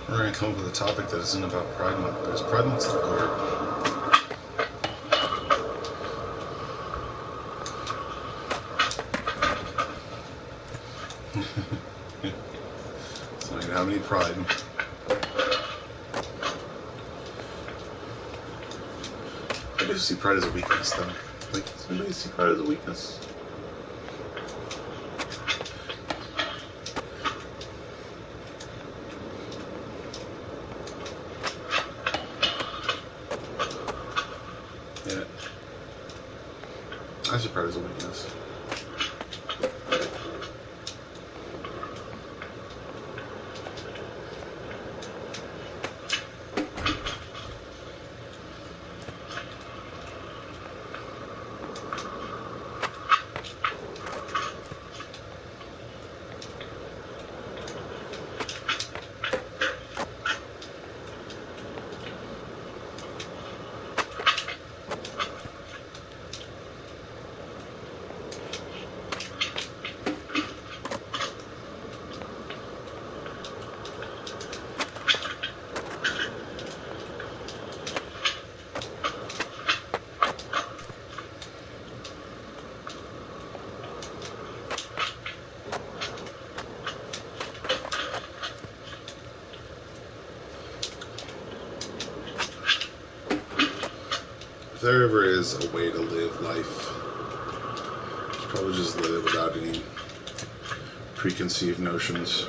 We're going to come up with a topic that isn't about Pride Month, because Pride Month's the goal. So you don't have any pride. I do see pride as a weakness, though. Like, does anybody see pride as a weakness? Yeah. I see pride as a weakness. If there ever is a way to live life, you probably just live it without any preconceived notions.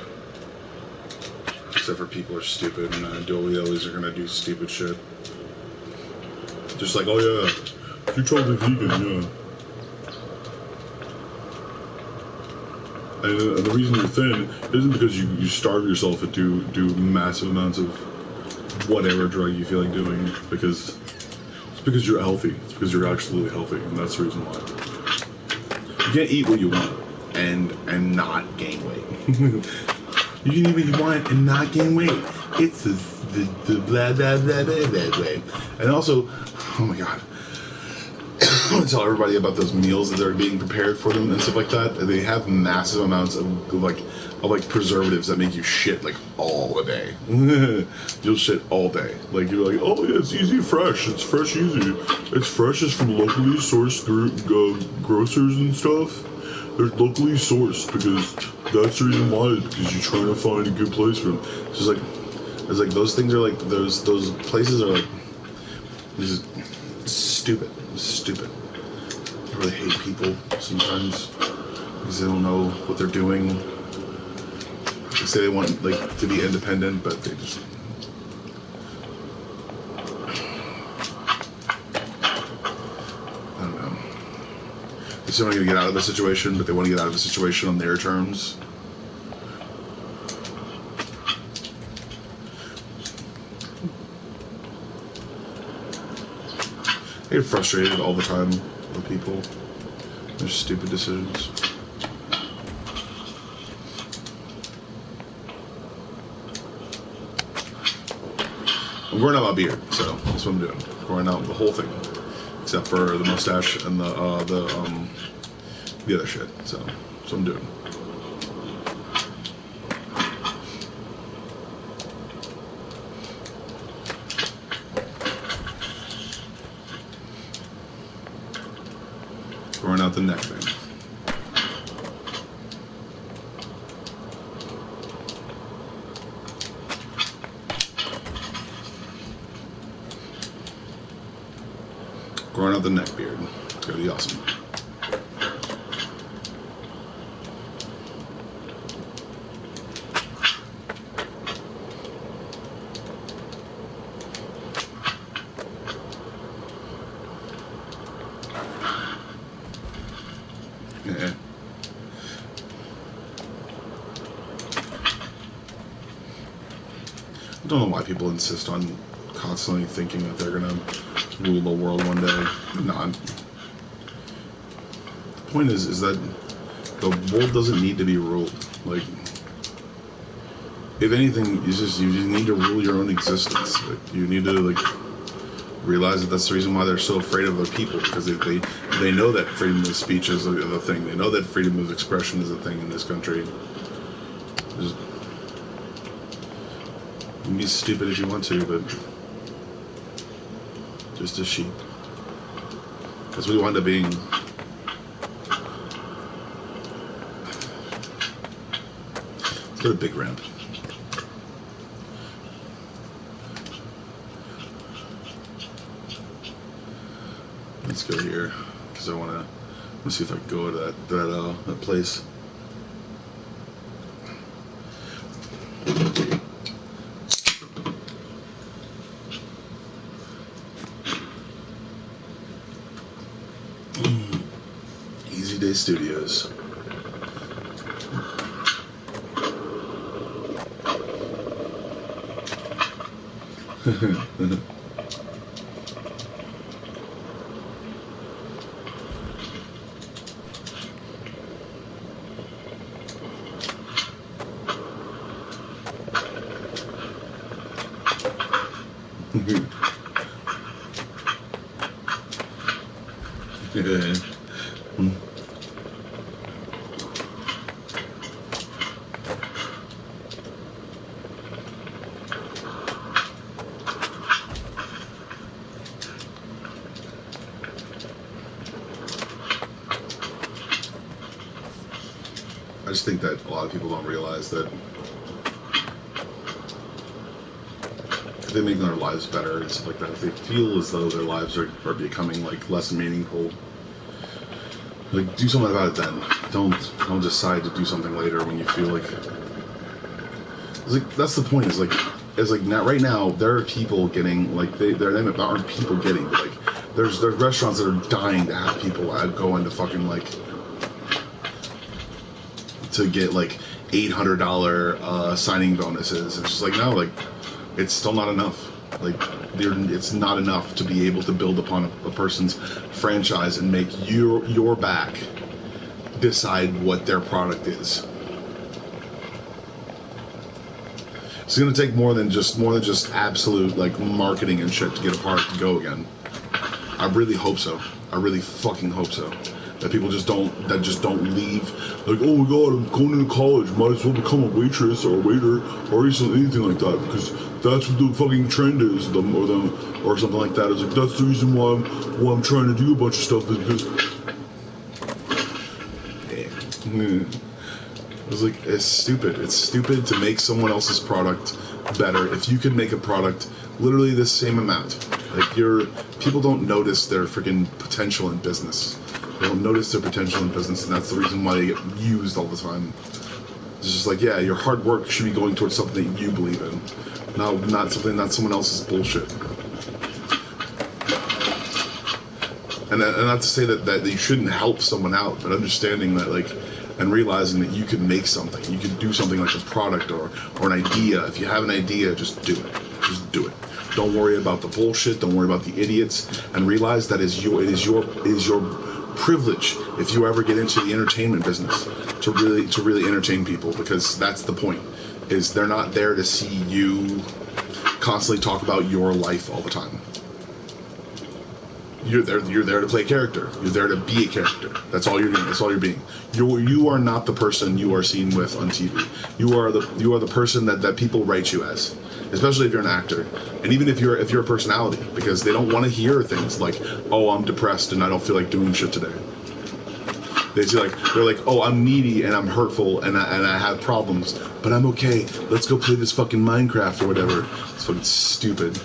Except for people are stupid and dilly-dillies are gonna do stupid shit. Just like, oh yeah, you're totally vegan, yeah. And the reason you're thin isn't because you starve yourself and do massive amounts of whatever drug you feel like doing. It's because you're healthy. It's because you're absolutely healthy, and that's the reason why. You can't eat what you want and not gain weight. You can eat what you want and not gain weight. It's the blah blah blah blah blah way. And also, oh my god, I want to tell everybody about those meals that are being prepared for them and stuff like that. They have massive amounts of preservatives that make you shit like all the day. You'll shit all day. Like you're like, oh yeah, it's easy fresh. It's fresh easy. It's fresh. It's from locally sourced grocers and stuff. They're locally sourced because that's the reason why. Because you're trying to find a good place for them. It's like those things are like those places are like just stupid. I really hate people sometimes because they don't know what they're doing. They say they want like to be independent, but they just I don't know. They still want to get out of the situation, but they want to get out of the situation on their terms. I get frustrated all the time with people. Their stupid decisions. I'm growing out my beard, so that's what I'm doing. Growing out the whole thing, except for the mustache and the other shit. So that's what I'm doing. Growing out the neck thing. Growing out the neck beard. It's gonna be awesome. Yeah. I don't know why people insist on constantly thinking that they're gonna rule the world one day. Not. The point is that the world doesn't need to be ruled. Like, if anything, you just need to rule your own existence. Like, you need to like realize that that's the reason why they're so afraid of other people, because they know that freedom of speech is a thing. They know that freedom of expression is a thing in this country. You can be stupid if you want to, but just a sheep. That's what we wind up being. Let's go to big ramp. Let's go here because I want to see if I can go to that place. Easy Day Studios. I just think that a lot of people don't realize that if they make their lives better and stuff like that, if they feel as though their lives are becoming like less meaningful, like do something about it then. Don't decide to do something later when you feel like it's like that's the point. Is like now, right now there are people getting like there aren't people getting, but like there's restaurants that are dying to have people go into fucking like to get like $800 signing bonuses. It's just like no, like it's still not enough. Like it's not enough to be able to build upon a person's franchise and make your back decide what their product is. It's gonna take more than just absolute like marketing and shit to get a product to go again. I really hope so. I really fucking hope so. That people just don't leave like, oh my god, I'm going into college, might as well become a waitress or a waiter or anything like that because that's what the fucking trend is, or something like that. It's like that's the reason why I'm trying to do a bunch of stuff is because it's like it's stupid. It's stupid to make someone else's product better if you could make a product literally the same amount. Like people don't notice their freaking potential in business. They don't notice their potential in business, and that's the reason why they get used all the time. It's just like, yeah, your hard work should be going towards something that you believe in, not someone else's bullshit. And not to say that you shouldn't help someone out, but understanding that like, and realizing that you could make something, you could do something like a product or an idea. If you have an idea, just do it. Just do it. Don't worry about the bullshit. Don't worry about the idiots, and realize that it is your privilege if you ever get into the entertainment business to really entertain people, because that's the point. Is they're not there to see you constantly talk about your life all the time. You're there to play a character. You're there to be a character. That's all you're doing. That's all you're being. You are not the person you are seen with on TV. You are the person that people write you as, especially if you're an actor, and even if you're a personality, because they don't want to hear things like, oh, I'm depressed and I don't feel like doing shit today. They're like, oh, I'm needy and I'm hurtful and I have problems, but I'm okay. Let's go play this fucking Minecraft or whatever. It's fucking stupid.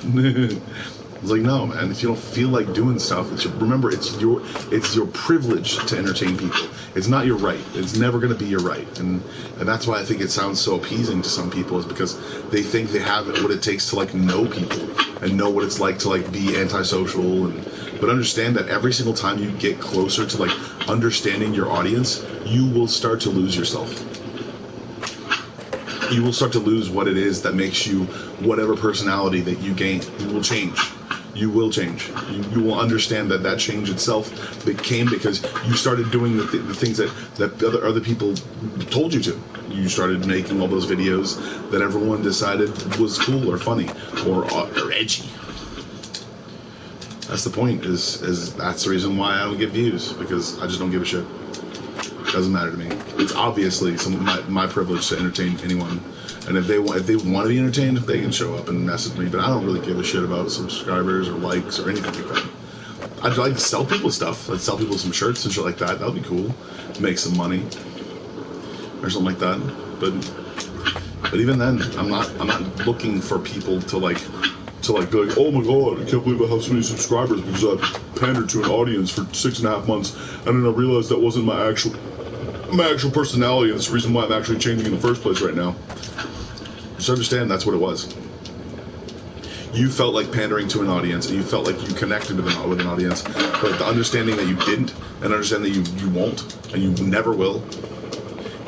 It's like, no, man, if you don't feel like doing stuff, remember, it's your privilege to entertain people. It's not your right. It's never going to be your right. And that's why I think it sounds so appeasing to some people, is because they think they have what it takes to like know people and know what it's like to like be antisocial. But understand that every single time you get closer to like understanding your audience, you will start to lose yourself. You will start to lose what it is that makes you whatever personality that you gain. You will change. You will change. You will understand that change itself came because you started doing the things that other people told you to. You started making all those videos that everyone decided was cool or funny or edgy. That's the point. Is that's the reason why I don't get views, because I just don't give a shit. It doesn't matter to me. It's obviously my privilege to entertain anyone, And if they want to be entertained, they can show up and mess with me. But I don't really give a shit about subscribers or likes or anything like that. I'd like to sell people stuff. I'd sell people some shirts and shit like that. That would be cool. Make some money or something like that. But even then, I'm not looking for people to like be like, oh my god, I can't believe I have so many subscribers because I pandered to an audience for 6.5 months, and then I realized that wasn't my actual personality, and it's the reason why I'm actually changing in the first place right now. Just understand that's what it was. You felt like pandering to an audience, and you felt like you connected with an audience, but the understanding that you didn't, and understanding that you won't, and you never will,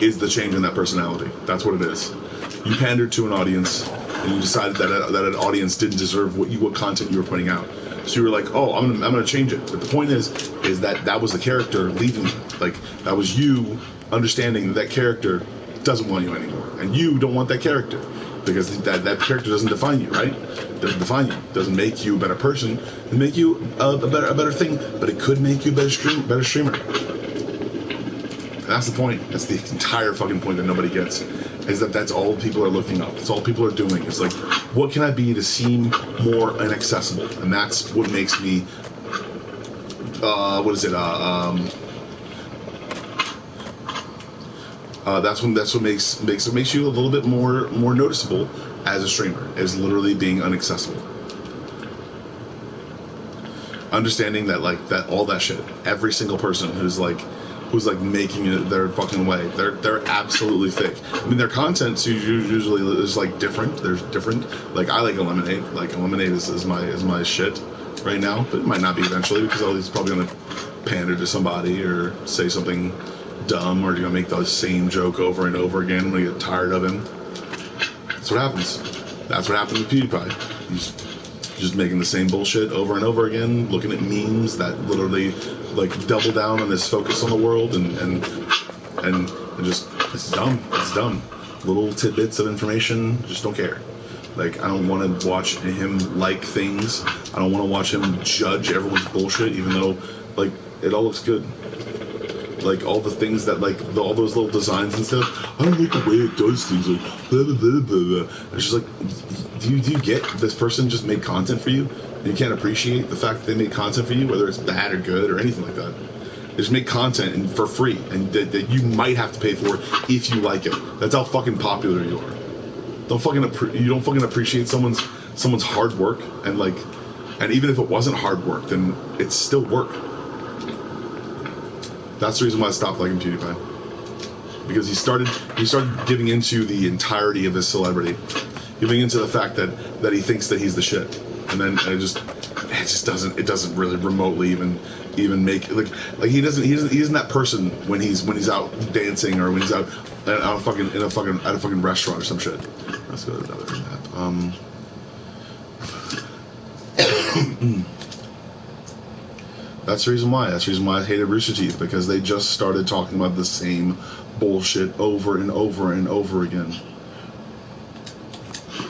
is the change in that personality. That's what it is. You pandered to an audience, and you decided that an audience didn't deserve what content you were putting out. So you were like, oh, I'm gonna change it. But the point is that was the character leaving you. Like, that was you understanding that character doesn't want you anymore, and you don't want that character because that character doesn't define you, right? Doesn't define you. Doesn't make you a better person. It make you a better thing, but it could make you a better streamer. And that's the point. That's the entire fucking point that nobody gets. Is that's all people are looking up. That's all people are doing. It's like, what can I be to seem more inaccessible? And that's what makes me. That's what makes you a little bit more noticeable as a streamer. Is literally being inaccessible. Understanding that all that shit. Every single person who's making it their fucking way. They're absolutely fake. I mean, their content usually is like different. There's different. Like, I like Eliminate. Like, Eliminate is my shit right now, but it might not be eventually because he's probably gonna pander to somebody or say something dumb or make the same joke over and over again. I'm gonna get tired of him. That's what happens. That's what happened with PewDiePie. He's just making the same bullshit over and over again, looking at memes that literally double down on his focus on the world and just it's dumb. Little tidbits of information, just don't care. Like, I don't want to watch him like things. I don't want to watch him judge everyone's bullshit, even though it all looks good. Like, all the things that all those little designs and stuff. I don't like the way it does things. Like, blah blah blah blah blah. It's just like, do you get this person just made content for you? And you can't appreciate the fact that they made content for you, whether it's bad or good or anything like that. They just make content for free, and that you might have to pay for if you like it. That's how fucking popular you are. You don't fucking appreciate someone's hard work, and even if it wasn't hard work, then it's still work. That's the reason why I stopped liking PewDiePie. Because he started giving into the entirety of his celebrity, giving into the fact that he thinks that he's the shit, and then it doesn't really remotely even make he isn't that person when he's out dancing or when he's out at a fucking restaurant or some shit. Let's go to another map. That's the reason why. That's the reason why I hated Rooster Teeth, because they just started talking about the same bullshit over and over and over again.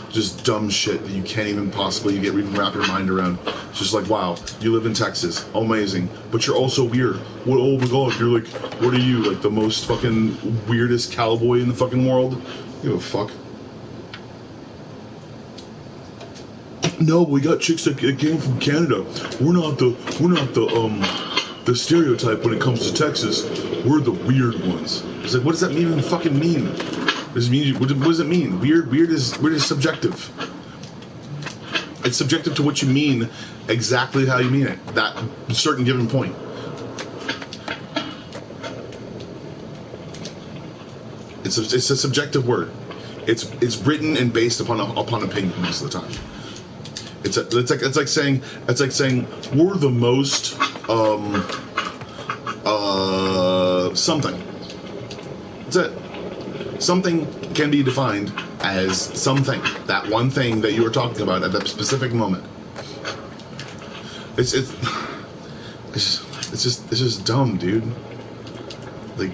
Just dumb shit that you can't even possibly even wrap your mind around. It's just like, wow, you live in Texas, amazing, but you're also weird. What? Oh my god, you're like, what are you, like the most fucking weirdest cowboy in the fucking world? Give a fuck. No, we got chicks that came from Canada. We're not the stereotype when it comes to Texas. We're the weird ones. It's like, what does that even fucking mean? What does it mean? Weird is subjective. It's subjective to what you mean, exactly how you mean it. That certain given point. It's a subjective word. It's written and based upon opinion most of the time. It's like saying we're the most something. That's it. Something can be defined as something. That one thing that you were talking about at that specific moment. It's just dumb, dude. Like,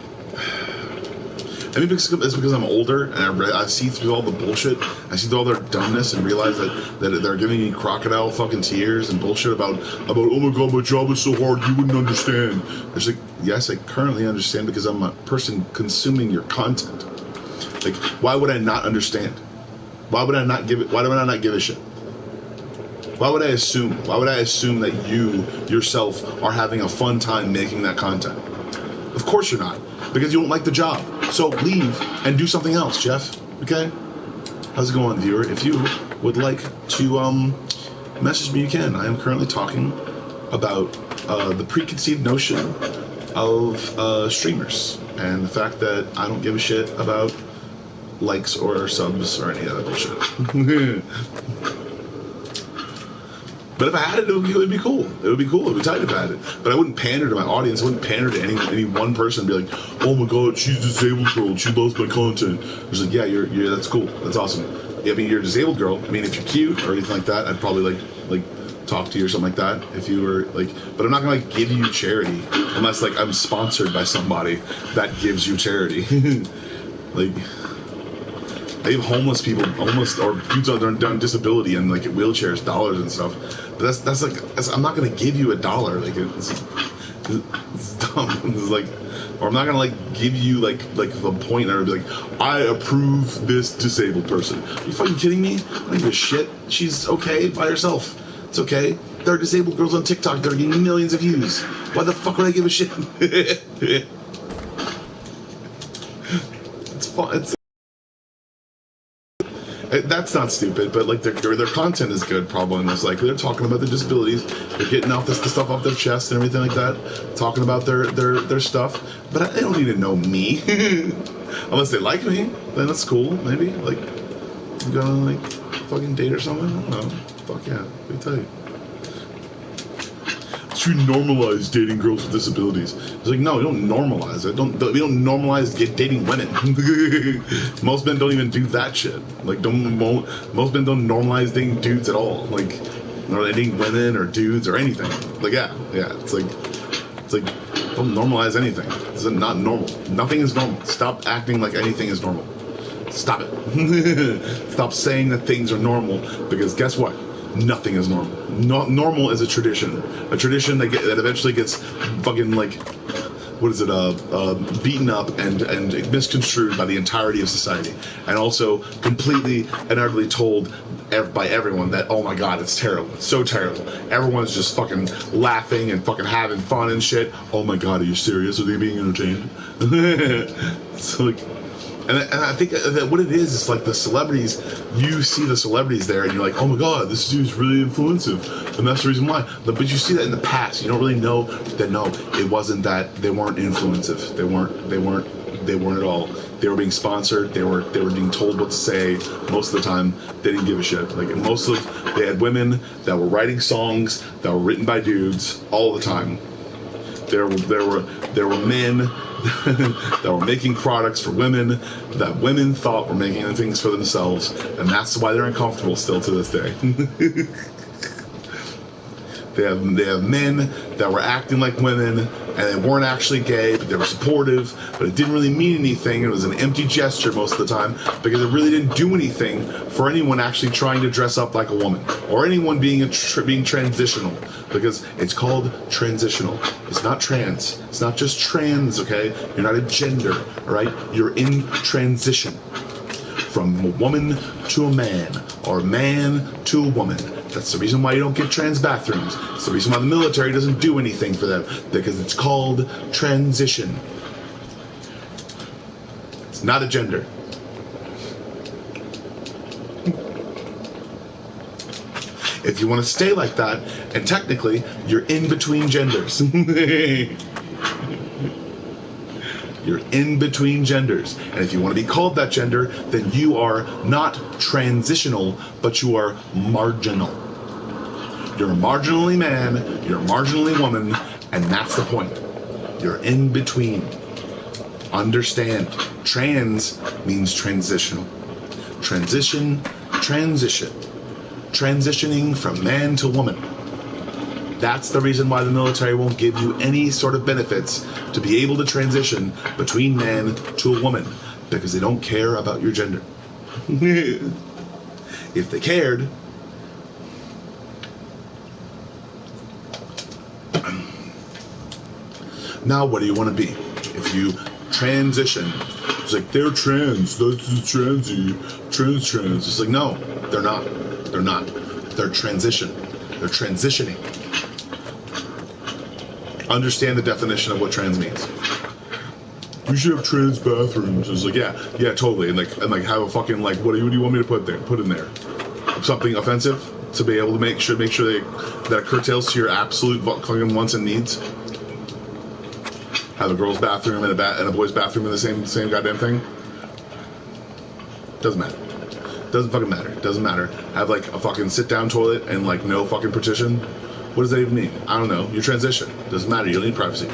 I mean, it's because I'm older and I see through all the bullshit. I see through all their dumbness and realize that they're giving me crocodile fucking tears and bullshit about oh my god, my job is so hard, you wouldn't understand. It's like, yes, I currently understand because I'm a person consuming your content. Like, why would I not understand? Why would I not give it? Why would I not give a shit? Why would I assume? Why would I assume that you yourself are having a fun time making that content? Of course you're not, because you don't like the job. So leave and do something else, Jeff. Okay? How's it going, viewer? If you would like to message me, you can. I am currently talking about the preconceived notion of streamers and the fact that I don't give a shit about likes or subs or any other bullshit. But if I had it, it would be cool. It would be cool. It would be tight if I had it. But I wouldn't pander to my audience. I wouldn't pander to any one person and be like, oh my god, she's a disabled girl. She loves my content. It's like, yeah, you're that's cool. That's awesome. I mean, you're a disabled girl. I mean, if you're cute or anything like that, I'd probably like talk to you or something like that. If you were like, but I'm not gonna give you charity unless like I'm sponsored by somebody that gives you charity. Like, I give homeless people, or dudes on disability and like wheelchairs, dollars and stuff. But that's I'm not gonna give you $1. Like it's dumb. It's like, or I'm not gonna like give you like the point or be like, I approve this disabled person. Are you fucking kidding me? I don't give a shit. She's okay by herself. It's okay. There are disabled girls on TikTok that are getting millions of views. Why the fuck would I give a shit? It's fun. That's not stupid, but like their content is good. Probably most likely they're talking about their disabilities, they're getting off the stuff off their chest and everything like that, talking about their stuff. But they don't need to know me, unless they like me. Then that's cool. Maybe like you gonna like fucking date or something. I don't know. Fuck yeah, let me tell you. To normalize dating girls with disabilities. It's like, no, we don't normalize it. We don't normalize dating women. Most men don't even do that shit. Like, most men don't normalize dating dudes at all. Like, or dating women or dudes or anything. Like, yeah. It's like, don't normalize anything. It's not normal. Nothing is normal. Stop acting like anything is normal. Stop it. Stop saying that things are normal, because guess what? Nothing is normal. Normal is a tradition that eventually gets fucking like, what is it? Beaten up and misconstrued by the entirety of society, and also completely and utterly told by everyone that, oh my god, it's terrible, it's so terrible. Everyone's just fucking laughing and fucking having fun and shit. Oh my god, are you serious? Are they being entertained? It's like. And I think that what it is like the celebrities, you see the celebrities there and you're like, oh my god, this dude's really influensive, and that's the reason why. But you see that in the past. You don't really know that, no, it wasn't that they weren't influensive. They weren't at all. They were being sponsored. They were being told what to say. Most of the time, they didn't give a shit. Like, they had women that were writing songs that were written by dudes all the time. There were men that were making products for women that women thought were making things for themselves, and that's why they're uncomfortable still to this day. They have men that were acting like women, and they weren't actually gay, but they were supportive, but it didn't really mean anything. It was an empty gesture most of the time, because it really didn't do anything for anyone actually trying to dress up like a woman, or anyone being transitional, because it's called transitional. It's not trans. It's not just trans, okay? You're not a gender, all right? You're in transition from a woman to a man, or a man to a woman. That's the reason why you don't get trans bathrooms. It's the reason why the military doesn't do anything for them, because it's called transition. It's not a gender. If you want to stay like that, and technically, you're in between genders. You're in between genders. And if you want to be called that gender, then you are not transitional, but you are marginal. You're a marginally man, you're a marginally woman, and that's the point. You're in between. Understand, trans means transitional. Transition. Transitioning from man to woman. That's the reason why the military won't give you any sort of benefits to be able to transition between man to a woman, because they don't care about your gender. If they cared, now what do you want to be? If you transition It's like, they're trans, that's the trans. It's like, no, they're not. They're not. They're transition. They're transitioning. Understand the definition of what trans means. We should have trans bathrooms. It's like, yeah, totally. And like have a fucking, like, what do you want me to put in there? Something offensive to be able to make sure that it curtails to your absolute fucking wants and needs. Have a girl's bathroom and a boy's bathroom in the same goddamn thing. Doesn't matter. Doesn't fucking matter. Doesn't matter. Have like a fucking sit down toilet and like no fucking partition. What does that even mean? I don't know. You transition. Doesn't matter. You don't need privacy.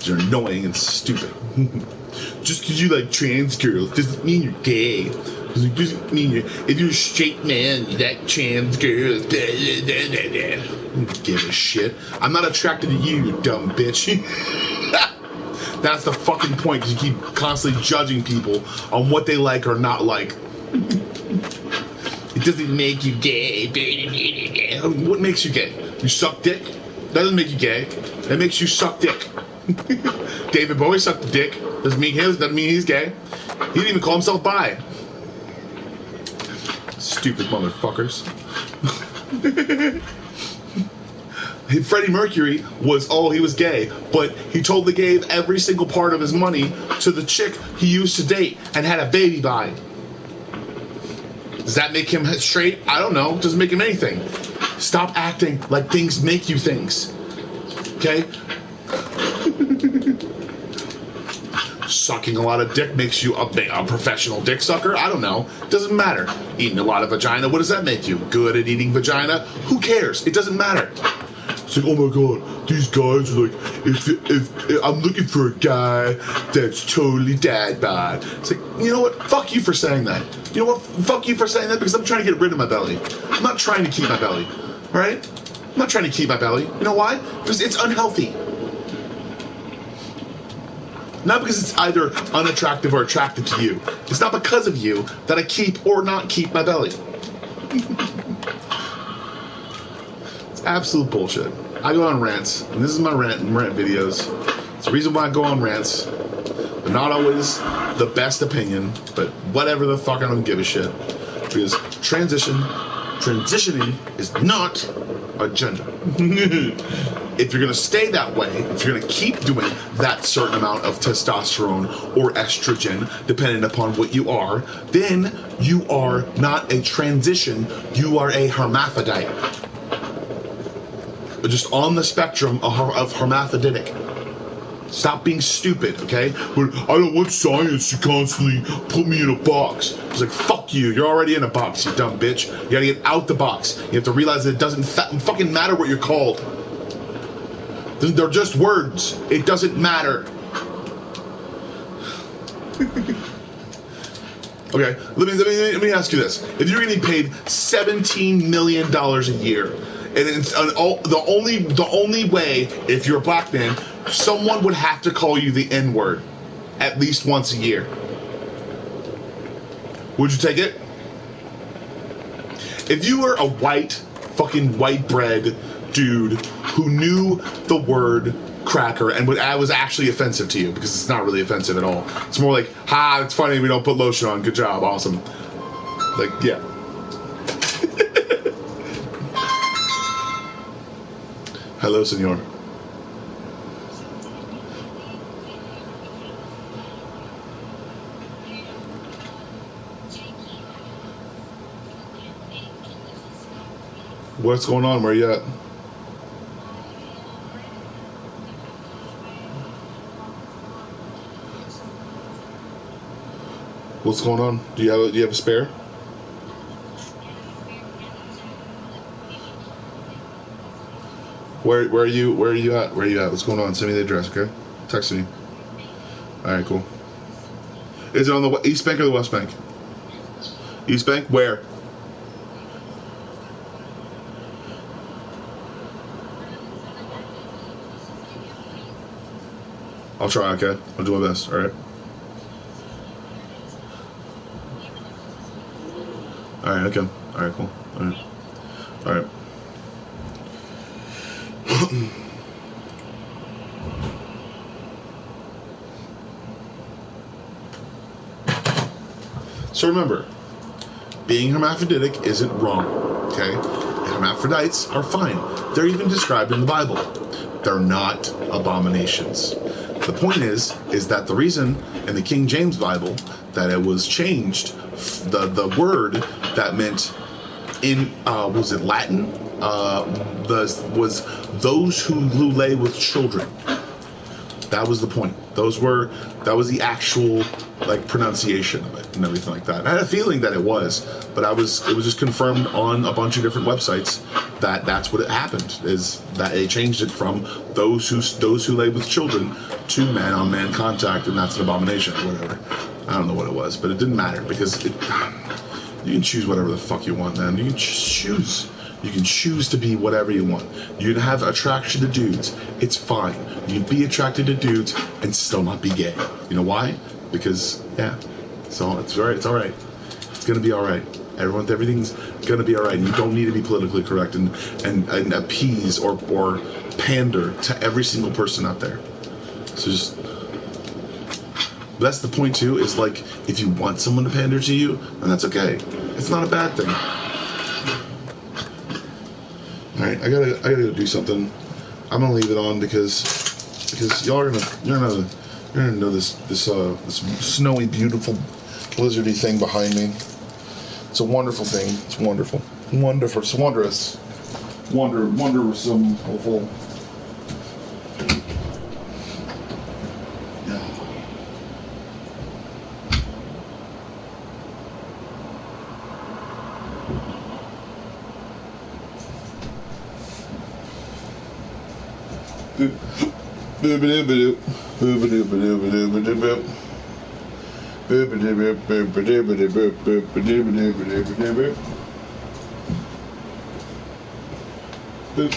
You're annoying and stupid. Just because you like trans girls doesn't mean you're gay. Doesn't mean if you're a straight man, you like trans girls. I don't give a shit. I'm not attracted to you, you dumb bitch. That's the fucking point, because you keep constantly judging people on what they like or not like. It doesn't make you gay. What makes you gay? You suck dick? That doesn't make you gay. That makes you suck dick. David Bowie sucked a dick. Doesn't mean he's gay. He didn't even call himself bi. Stupid motherfuckers. Freddie Mercury he was gay, but he totally gave every single part of his money to the chick he used to date and had a baby by. Does that make him straight? I don't know. It doesn't make him anything. Stop acting like things make you things. Okay? Sucking a lot of dick makes you a professional dick sucker? I don't know. It doesn't matter. Eating a lot of vagina, what does that make you? Good at eating vagina? Who cares? It doesn't matter. It's like, oh my god, these guys are like, if I'm looking for a guy that's totally dad bod. It's like, you know what? Fuck you for saying that. You know what? Fuck you for saying that, because I'm trying to get rid of my belly. I'm not trying to keep my belly. Alright? I'm not trying to keep my belly. You know why? Because it's unhealthy. Not because it's either unattractive or attractive to you. It's not because of you that I keep or not keep my belly. It's absolute bullshit. I go on rants, and this is my rant videos. It's the reason why I go on rants. They're not always the best opinion, but whatever the fuck, I don't give a shit. Because transitioning is not a gender. If you're going to stay that way, if you're going to keep doing that certain amount of testosterone or estrogen, depending upon what you are, then you are not a transition, you are a hermaphrodite. Just on the spectrum of hermaphroditic. Stop being stupid, okay? But I don't want science to constantly put me in a box. It's like, fuck you. You're already in a box, you dumb bitch. You gotta get out the box. You have to realize that it doesn't fucking matter what you're called. They're just words. It doesn't matter. Okay, let me ask you this. If you're getting paid $17 million a year, and it's the only way, if you're a black man, someone would have to call you the N-word at least once a year. Would you take it? If you were a fucking white bread dude who knew the word cracker and was actually offensive to you, because it's not really offensive at all. It's more like, ha, it's funny we don't put lotion on. Good job, awesome. Like, yeah. Hello, senor. What's going on? Where you at? What's going on? Do you have a spare? Where are you at? Where are you at? What's going on? Send me the address, okay? Text me. Alright, cool. Is it on the East Bank or the West Bank? East Bank? Where? I'll try, okay? I'll do my best, alright? Alright, okay. Alright, cool. Alright. Alright. So remember, being hermaphroditic isn't wrong, okay? Hermaphrodites are fine. They're even described in the Bible. They're not abominations. The point is that the reason in the King James Bible that it was changed, the word that meant in, was it Latin? Was those who lay with children. That was the point. That was the actual like pronunciation of it and everything like that. I had a feeling that it was, but it was just confirmed on a bunch of different websites that that's what it happened, is that they changed it from those who lay with children to man-on-man contact, and that's an abomination or whatever. I don't know what it was, but it didn't matter because you can choose whatever the fuck you want, man. You can choose. You can choose to be whatever you want. You can have attraction to dudes. It's fine. You can be attracted to dudes and still not be gay. You know why? Because, yeah. So it's all right. It's all right. It's going to be all right. Everything's going to be all right. You don't need to be politically correct and appease or pander to every single person out there. So just... That's the point, too, is like, if you want someone to pander to you, then that's okay. It's not a bad thing. All right, I gotta go do something. I'm gonna leave it on because y'all are gonna know this snowy, beautiful, blizzardy thing behind me. It's a wonderful thing. It's wonderful, it's wondrous, wonderful. Boop.